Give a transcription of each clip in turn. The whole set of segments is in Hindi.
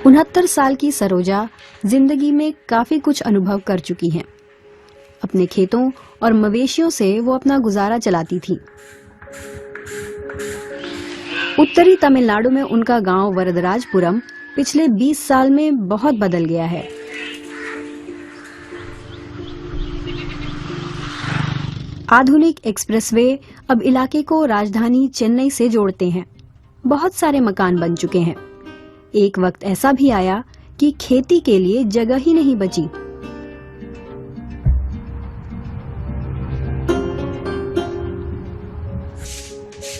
69 साल की सरोजा जिंदगी में काफी कुछ अनुभव कर चुकी हैं। अपने खेतों और मवेशियों से वो अपना गुजारा चलाती थी। उत्तरी तमिलनाडु में उनका गांव वरदराजपुरम पिछले 20 साल में बहुत बदल गया है। आधुनिक एक्सप्रेसवे अब इलाके को राजधानी चेन्नई से जोड़ते हैं। बहुत सारे मकान बन चुके हैं। एक वक्त ऐसा भी आया कि खेती के लिए जगह ही नहीं बची।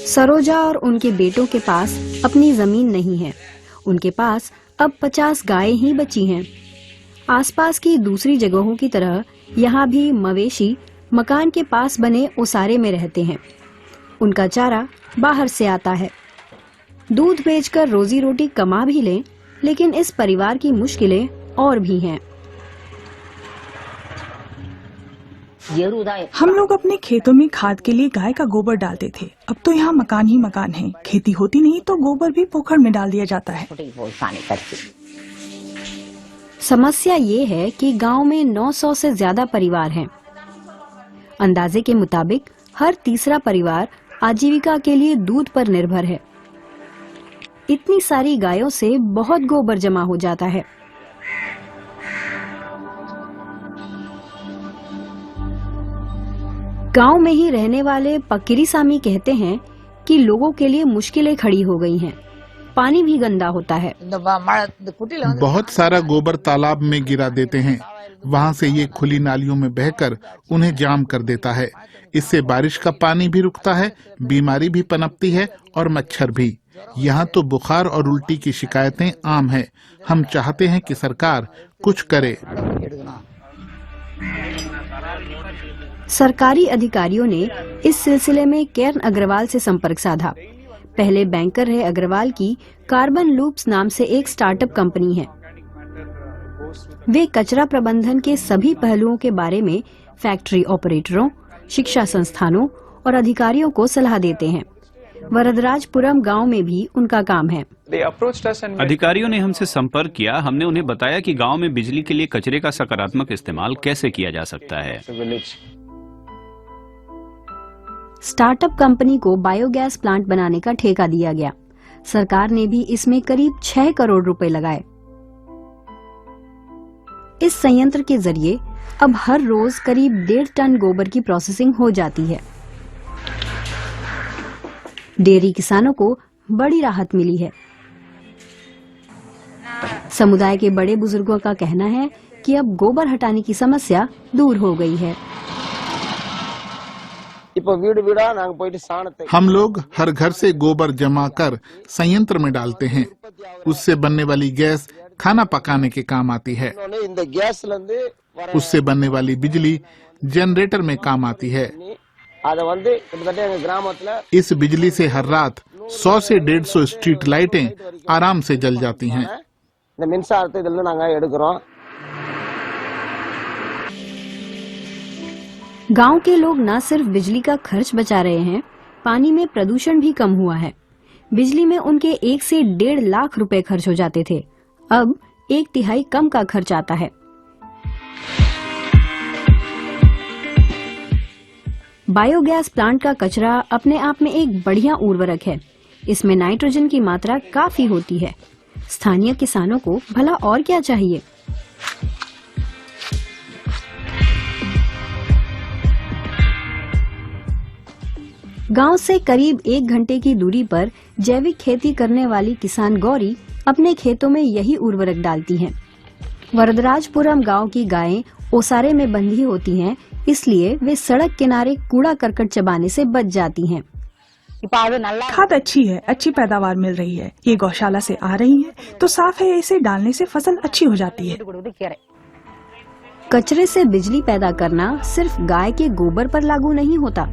सरोजा और उनके बेटों के पास अपनी जमीन नहीं है। उनके पास अब 50 गायें ही बची हैं। आसपास की दूसरी जगहों की तरह यहाँ भी मवेशी मकान के पास बने ओसारे में रहते हैं। उनका चारा बाहर से आता है। दूध बेचकर रोजी रोटी कमा भी लें, लेकिन इस परिवार की मुश्किलें और भी हैं। हम लोग अपने खेतों में खाद के लिए गाय का गोबर डालते थे। अब तो यहाँ मकान ही मकान हैं। खेती होती नहीं तो गोबर भी पोखर में डाल दिया जाता है। समस्या ये है कि गांव में 900 से ज्यादा परिवार हैं। अंदाजे के मुताबिक हर तीसरा परिवार आजीविका के लिए दूध पर निर्भर है। इतनी सारी गायों से बहुत गोबर जमा हो जाता है। गांव में ही रहने वाले पकिरीसामी कहते हैं कि लोगों के लिए मुश्किलें खड़ी हो गई हैं। पानी भी गंदा होता है। बहुत सारा गोबर तालाब में गिरा देते हैं। वहाँ से ये खुली नालियों में बहकर उन्हें जाम कर देता है। इससे बारिश का पानी भी रुकता है, बीमारी भी पनपती है और मच्छर भी। यहाँ तो बुखार और उल्टी की शिकायतें आम है। हम चाहते हैं कि सरकार कुछ करे। सरकारी अधिकारियों ने इस सिलसिले में केर्न अग्रवाल से संपर्क साधा। पहले बैंकर रहे अग्रवाल की कार्बन लूप्स नाम से एक स्टार्टअप कंपनी है। वे कचरा प्रबंधन के सभी पहलुओं के बारे में फैक्ट्री ऑपरेटरों, शिक्षा संस्थानों और अधिकारियों को सलाह देते हैं। वरदराजपुरम गांव में भी उनका काम है। अधिकारियों ने हमसे संपर्क किया। हमने उन्हें बताया कि गांव में बिजली के लिए कचरे का सकारात्मक इस्तेमाल कैसे किया जा सकता है। स्टार्टअप कंपनी को बायोगैस प्लांट बनाने का ठेका दिया गया। सरकार ने भी इसमें करीब 6 करोड़ रुपए लगाए। इस संयंत्र के जरिए अब हर रोज करीब 1.5 टन गोबर की प्रोसेसिंग हो जाती है। डेयरी किसानों को बड़ी राहत मिली है। समुदाय के बड़े बुजुर्गों का कहना है कि अब गोबर हटाने की समस्या दूर हो गई है। हम लोग हर घर से गोबर जमा कर संयंत्र में डालते हैं। उससे बनने वाली गैस खाना पकाने के काम आती है। उससे बनने वाली बिजली जनरेटर में काम आती है। इस बिजली से हर रात 100 से 150 स्ट्रीट लाइटें आराम से जल जाती हैं। गांव के लोग न सिर्फ बिजली का खर्च बचा रहे हैं, पानी में प्रदूषण भी कम हुआ है। बिजली में उनके 1 से 1.5 लाख रुपए खर्च हो जाते थे। अब 1/3 कम का खर्च आता है। बायोगैस प्लांट का कचरा अपने आप में एक बढ़िया उर्वरक है। इसमें नाइट्रोजन की मात्रा काफी होती है। स्थानीय किसानों को भला और क्या चाहिए। गांव से करीब 1 घंटे की दूरी पर जैविक खेती करने वाली किसान गौरी अपने खेतों में यही उर्वरक डालती हैं। वरदराजपुरम गांव की गायें ओसारे में बंधी होती हैं, इसलिए वे सड़क किनारे कूड़ा करकट चबाने से बच जाती हैं। खाद अच्छी है, अच्छी पैदावार मिल रही है। ये गौशाला से आ रही है तो साफ है, इसे डालने से फसल अच्छी हो जाती है। कचरे से बिजली पैदा करना सिर्फ गाय के गोबर पर लागू नहीं होता।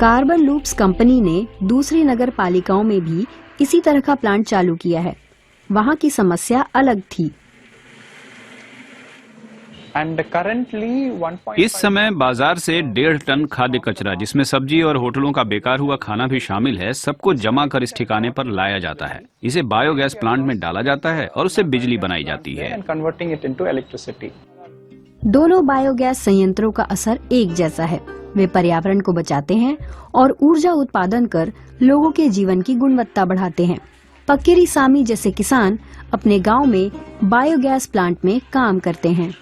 कार्बन लूप्स कंपनी ने दूसरी नगर पालिकाओं में भी इसी तरह का प्लांट चालू किया है। वहाँ की समस्या अलग थी। इस समय बाजार से 1.5 टन खाद्य कचरा, जिसमें सब्जी और होटलों का बेकार हुआ खाना भी शामिल है, सबको जमा कर इस ठिकाने पर लाया जाता है। इसे बायोगैस प्लांट में डाला जाता है और उससे बिजली बनाई जाती है। दोनों बायोगैस संयंत्रों का असर एक जैसा है। वे पर्यावरण को बचाते हैं और ऊर्जा उत्पादन कर लोगों के जीवन की गुणवत्ता बढ़ाते हैं। पक्केरी सामी जैसे किसान अपने गांव में बायोगैस प्लांट में काम करते हैं।